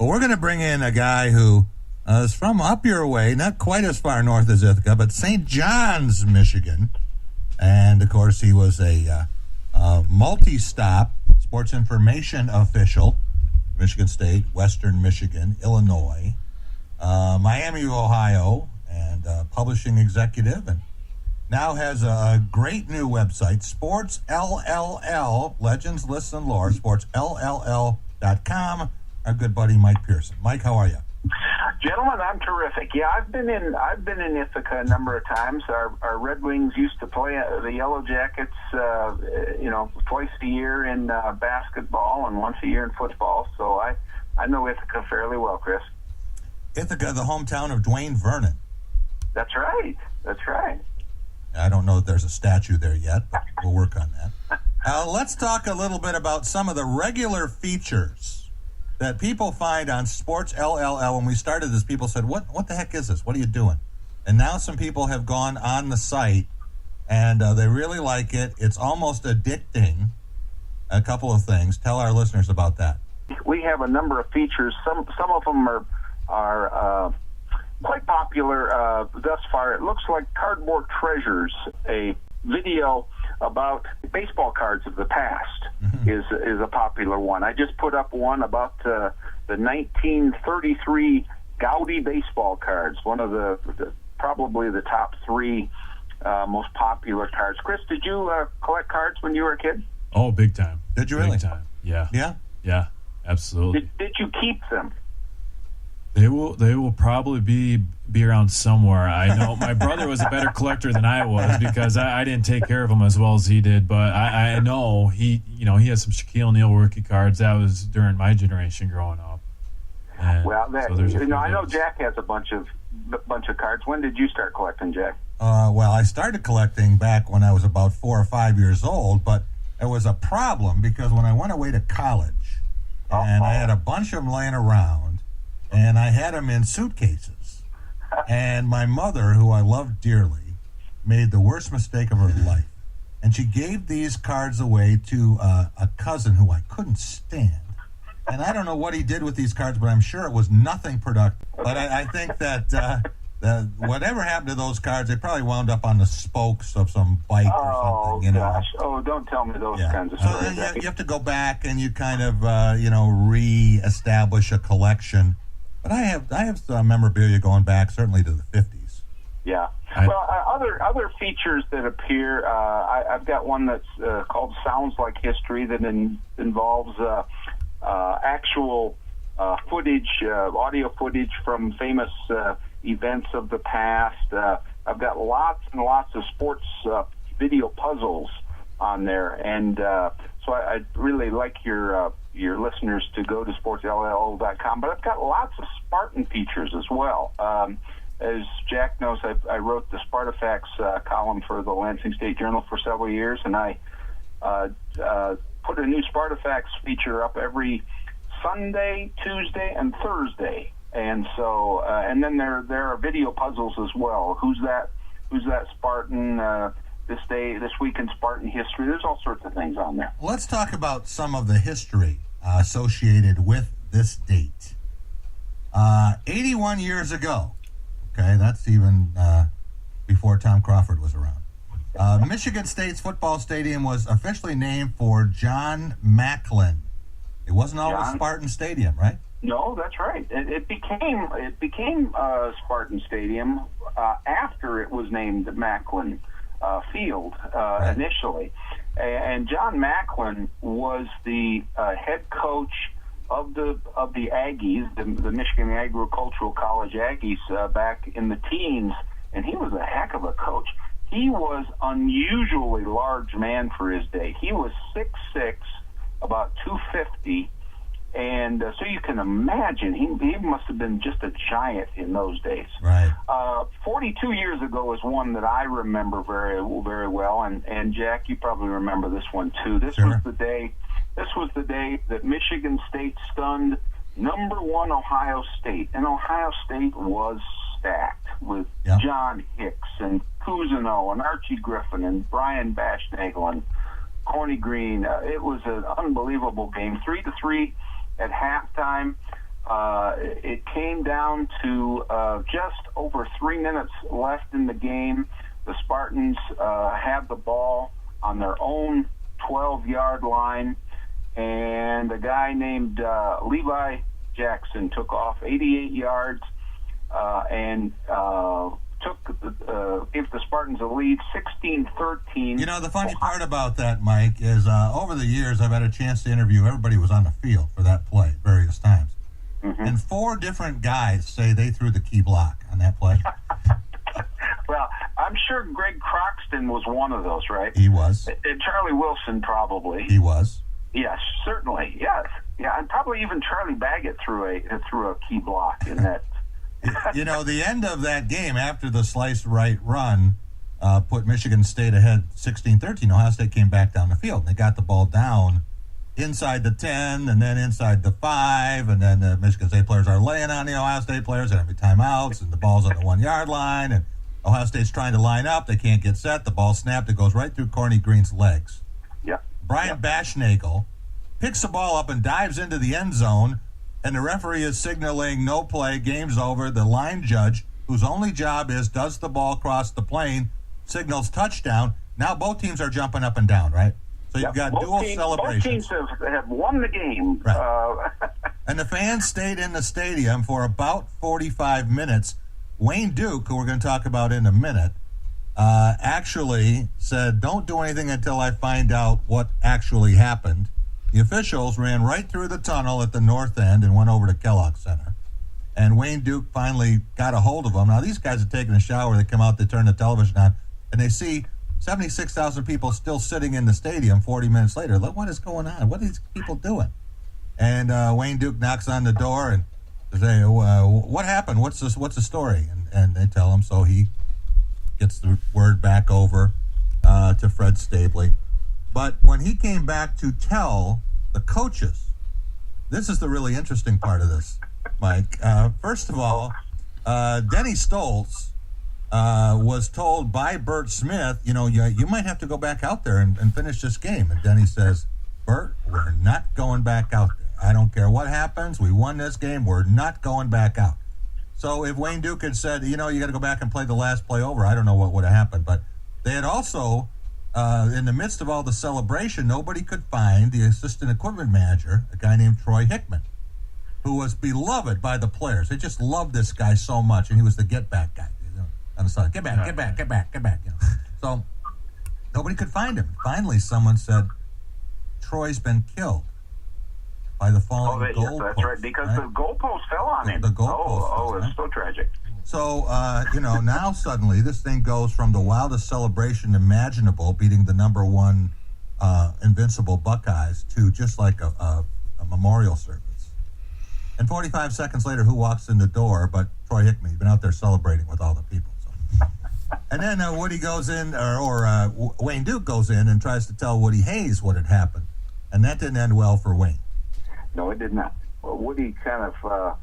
we're going to bring in a guy who is from up your way, not quite as far north as Ithaca, but St. John's, Michigan. And, of course, he was a multi-stop sports information official, Michigan State, Western Michigan, Illinois, Miami, Ohio, and publishing executive, and now has a great new website, SportsLLL, Legends, Lists, and Lore, SportsLLL.com. Our good buddy Mike Pearson. Mike, how are you? Gentlemen, I'm terrific. Yeah, I've been in Ithaca a number of times. Our Red Wings used to play the Yellow Jackets, twice a year in basketball and once a year in football. So I know Ithaca fairly well, Chris. Ithaca, the hometown of Dwayne Vernon. That's right. I don't know if there's a statue there yet, but we'll work on that. Let's talk a little bit about some of the regular features that people find on SportsLLL. When we started this, people said, what the heck is this? What are you doing? And now some people have gone on the site, and they really like it. It's almost addicting. A couple of things. Tell our listeners about that. We have a number of features. Some of them are quite popular thus far. It looks like Cardboard Treasures, a video about baseball cards of the past, is a popular one. I just put up one about the 1933 Gaudi baseball cards, one of the probably the top three most popular cards. Chris, did you collect cards when you were a kid? Oh, big time. Did you really? Big time. Yeah. Yeah? Yeah, absolutely. Did you keep them? They will probably be around somewhere. I know my brother was a better collector than I was because I didn't take care of them as well as he did. But I know he has some Shaquille O'Neal rookie cards. That was during my generation growing up. And well, so I know Jack has a bunch of cards. When did you start collecting, Jack? Well, I started collecting back when I was about 4 or 5 years old, but it was a problem because when I went away to college, and I had a bunch of them laying around, and I had them in suitcases. And my mother, who I loved dearly, made the worst mistake of her life. And she gave these cards away to a cousin who I couldn't stand. And I don't know what he did with these cards, but I'm sure it was nothing productive. But I think that whatever happened to those cards, they probably wound up on the spokes of some bike or something. Gosh. Oh, don't tell me those kinds of stories. So you have to go back and you kind of, re-establish a collection. But I have some memorabilia going back certainly to the 50s. Yeah. Other features that appear, I've got one that's called Sounds Like History that involves actual footage, audio footage from famous events of the past. I've got lots and lots of sports video puzzles on there, and so I'd really like your listeners to go to SportsLLL.com. But I've got lots of Spartan features as well. As Jack knows, I wrote the Spartafacts column for the Lansing State Journal for several years, and I put a new Spartafacts feature up every Sunday, Tuesday, and Thursday. And so, and then there are video puzzles as well. Who's that Spartan? This week in Spartan history. There's all sorts of things on there. Let's talk about some of the history associated with this date. 81 years ago. Okay, that's even before Tom Crawford was around. Michigan State's football stadium was officially named for John Macklin. It wasn't always Spartan Stadium, right? No, that's right. It became Spartan Stadium after it was named Macklin Field initially, and John Macklin was the head coach of the Aggies, the Michigan Agricultural College Aggies, back in the teens, and he was a heck of a coach. He was unusually large man for his day. He was 6'6", about 250. And so you can imagine, he must have been just a giant in those days. Right. 42 years ago is one that I remember very, very well, and Jack, you probably remember this one too. This was the day that Michigan State stunned #1 Ohio State, and Ohio State was stacked with John Hicks and Cousineau and Archie Griffin and Brian Bashnagel and Corny Green. It was an unbelievable game, 3-3 at halftime. It came down to just over 3 minutes left in the game. The Spartans had the ball on their own 12-yard line, and a guy named Levi Jackson took off 88 yards and gave the Spartans a lead, 16-13. You know, the funny part about that, Mike, is over the years I've had a chance to interview everybody who was on the field for that play various times. Mm-hmm. And 4 different guys say they threw the key block on that play. Well, I'm sure Greg Croxton was one of those, right? He was. And Charlie Wilson probably. He was. Yes, certainly. Yes. Yeah, and probably even Charlie Baggett threw a key block in that. You know, the end of that game after the sliced right run put Michigan State ahead 16-13. Ohio State came back down the field. They got the ball down inside the 10 and then inside the 5, and then the Michigan State players are laying on the Ohio State players and having timeouts, and the ball's on the 1-yard line, and Ohio State's trying to line up. They can't get set. The ball snapped. It goes right through Corny Green's legs. Yeah. Brian Bashnagel picks the ball up and dives into the end zone, and the referee is signaling no play, game's over. The line judge, whose only job is does the ball cross the plane, signals touchdown. Now both teams are jumping up and down, right? So you've got dual celebrations. Both teams have won the game. Right. And the fans stayed in the stadium for about 45 minutes. Wayne Duke, who we're going to talk about in a minute, actually said, don't do anything until I find out what actually happened. The officials ran right through the tunnel at the north end and went over to Kellogg Center. And Wayne Duke finally got a hold of them. Now, these guys are taking a shower. They come out, they turn the television on, and they see 76,000 people still sitting in the stadium 40 minutes later. Look, what is going on? What are these people doing? And Wayne Duke knocks on the door and says, what happened? What's the story? And they tell him, so he gets the word back over to Fred Stabley. But when he came back to tell the coaches, this is the really interesting part of this, Mike. First of all, Denny Stoltz was told by Bert Smith, you might have to go back out there and finish this game. And Denny says, Bert, we're not going back out there. I don't care what happens. We won this game. We're not going back out. So if Wayne Duke had said, you got to go back and play the last play over, I don't know what would have happened. But they had also, in the midst of all the celebration, nobody could find the assistant equipment manager, a guy named Troy Hickman, who was beloved by the players. They just loved this guy so much, and he was the get-back guy. On the side, get back. So nobody could find him. Finally, someone said, Troy's been killed by the falling goalpost. That's right, because the goalpost fell on him. The goalpost. It's so tragic. So, now suddenly this thing goes from the wildest celebration imaginable, beating the number 1 invincible Buckeyes, to just like a memorial service. And 45 seconds later, who walks in the door but Troy Hickman? He's been out there celebrating with all the people. So. And then Woody goes in, or Wayne Duke goes in and tries to tell Woody Hayes what had happened. And that didn't end well for Wayne. No, it did not. Well, Woody kind of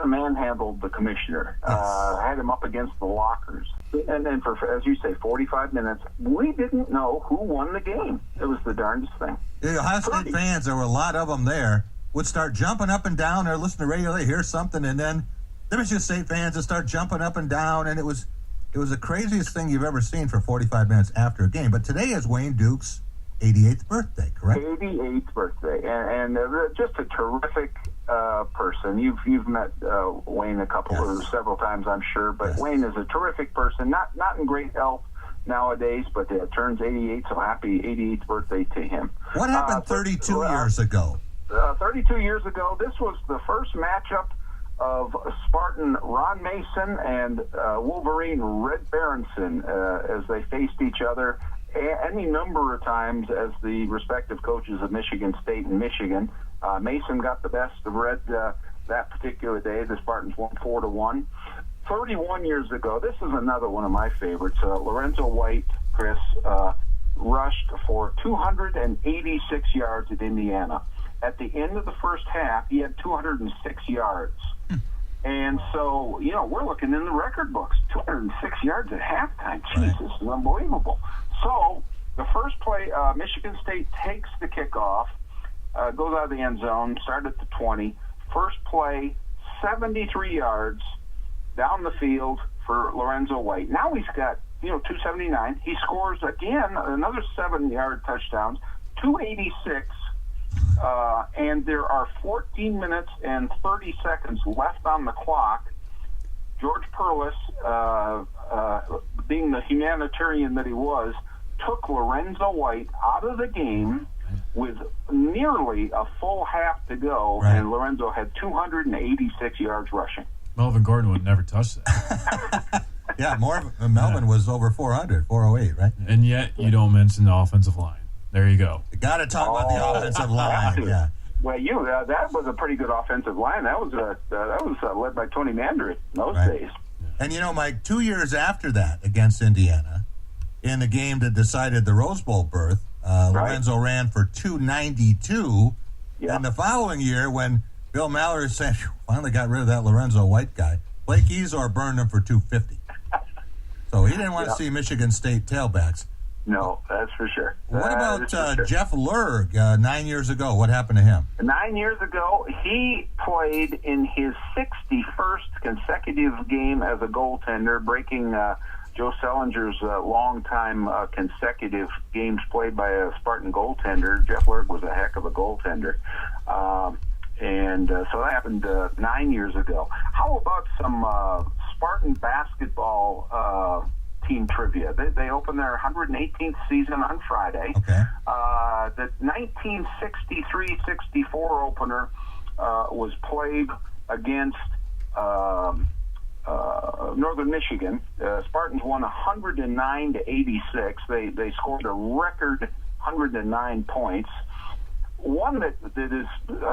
manhandled the commissioner, had him up against the lockers. And then for, as you say, 45 minutes, we didn't know who won the game. It was the darndest thing. The Ohio State fans, there were a lot of them there, would start jumping up and down. They're listening to radio, they hear something, and then the Michigan State fans would start jumping up and down, and it was the craziest thing you've ever seen for 45 minutes after a game. But today is Wayne Duke's 88th birthday, correct? 88th birthday, and just a terrific person. You've met Wayne several times, I'm sure, but yes. Wayne is a terrific person, not in great health nowadays, but turns 88, so happy 88th birthday to him. What happened 32 years ago? 32 years ago, this was the first matchup of Spartan Ron Mason and Wolverine Red Berenson as they faced each other any number of times as the respective coaches of Michigan State and Michigan. Mason got the best of Red that particular day. The Spartans won 4-1. 31 years ago, this is another one of my favorites. Lorenzo White, Chris, rushed for 286 yards at Indiana. At the end of the first half, he had 206 yards. And so, we're looking in the record books. 206 yards at halftime. Jeez, this is unbelievable. So, the first play, Michigan State takes the kickoff, goes out of the end zone, started at the 20, first play, 73 yards down the field for Lorenzo White. Now he's got 279. He scores again another 7-yard touchdowns, 286. And there are 14 minutes and 30 seconds left on the clock. George Perlis, being the humanitarian that he was, took Lorenzo White out of the game with nearly a full half to go, right. And Lorenzo had 286 yards rushing. Melvin Gordon would never touch that. Yeah, Melvin was over 408, right? And yet you don't mention the offensive line. There you go. You got to talk about the offensive line. Yeah. Well, that was a pretty good offensive line. That was led by Tony Mandarin in those days. And Mike, 2 years after that against Indiana, in the game that decided the Rose Bowl berth, Lorenzo ran for 292. Yeah. And the following year, when Bill Mallory said, finally got rid of that Lorenzo White guy, Blake Ezor burned him for 250. So he didn't want to see Michigan State tailbacks. No, that's for sure. What about Jeff Lurg 9 years ago? What happened to him? 9 years ago, he played in his 61st consecutive game as a goaltender, breaking Joe Selinger's longtime consecutive games played by a Spartan goaltender. Jeff Lurg was a heck of a goaltender. And so that happened 9 years ago. How about some Spartan basketball team trivia? They opened their 118th season on Friday. Okay. The 1963-64 opener was played against Northern Michigan. Spartans won 109-86. They scored a record 109 points. One that is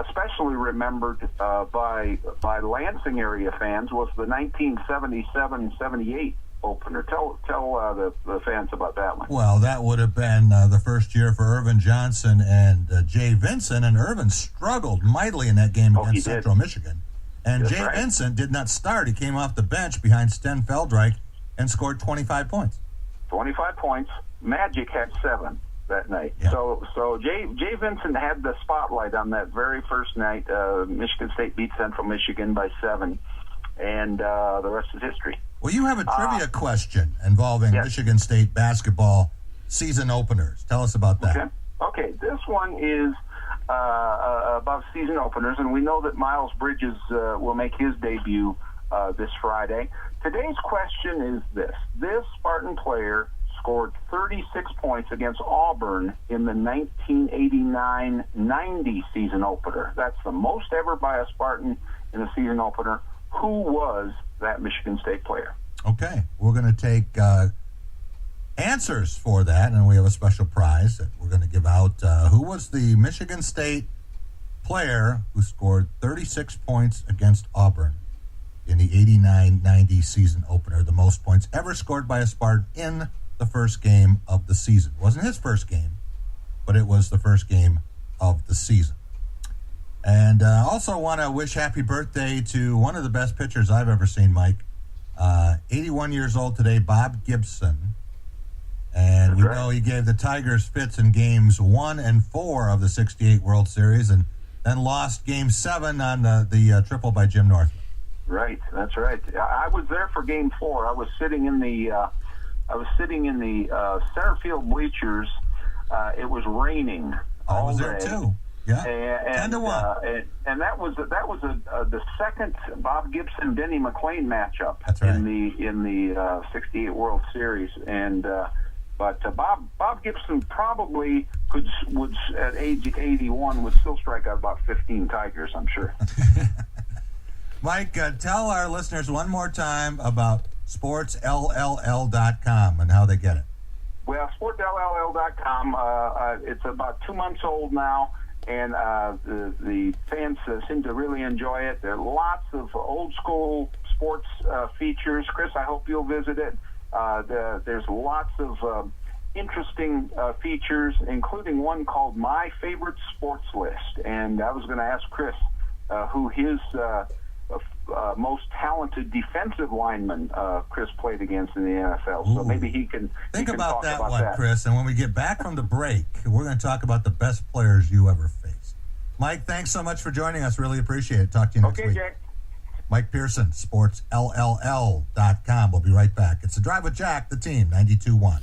especially remembered by Lansing area fans was the 1977-78 opener. Tell the fans about that one. Well, that would have been the first year for Irvin Johnson and Jay Vincent, and Irvin struggled mightily in that game against Central Michigan. And That's Jay right. Vincent did not start. He came off the bench behind Sten Feldreich and scored 25 points. 25 points. Magic had 7 that night. Yeah. So Jay Vincent had the spotlight on that very first night. Michigan State beat Central Michigan by 7, and the rest is history. Well, you have a trivia question involving Michigan State basketball season openers. Tell us about that. Okay. This one is about season openers, and we know that Miles Bridges will make his debut this Friday. Today's question is this. This Spartan player scored 36 points against Auburn in the 1989-90 season opener. That's the most ever by a Spartan in a season opener. Who was that Michigan State player? Okay, we're going to take answers for that, and we have a special prize that we're going to give out. Who was the Michigan State player who scored 36 points against Auburn in the 89-90 season opener, the most points ever scored by a Spartan in the first game of the season? It wasn't his first game, but it was the first game of the season. And also want to wish happy birthday to one of the best pitchers I've ever seen, Mike. 81 years old today, Bob Gibson. And we know he gave the Tigers fits in games 1 and 4 of the 68 World Series, and then lost Game 7 on the triple by Jim Northman. Right, that's right. I was there for Game 4. I was sitting in the center field bleachers. It was raining. I was there too. Yeah, and 10-1. And that was the second Bob Gibson Denny McClain matchup. That's right. in the 68 World Series. And but Bob Gibson probably would at age 81 would still strike out about 15 Tigers, I'm sure. Mike, tell our listeners one more time about SportsLLL.com and how they get it. Well, SportsLLL.com, it's about 2 months old now, and the fans seem to really enjoy it. There are lots of old school sports features. Chris, I hope you'll visit it. There's lots of interesting features, including one called My Favorite Sports List. And I was going to ask Chris who his most talented defensive lineman Chris played against in the NFL. So maybe he can think about that, Chris. And when we get back from the break, we're going to talk about the best players you ever faced. Mike, thanks so much for joining us. Really appreciate it. Talk to you next Okay, week. Jack. Mike Pearson, SportsLLL.com. We'll be right back. It's The Drive with Jack, the team, 92.1.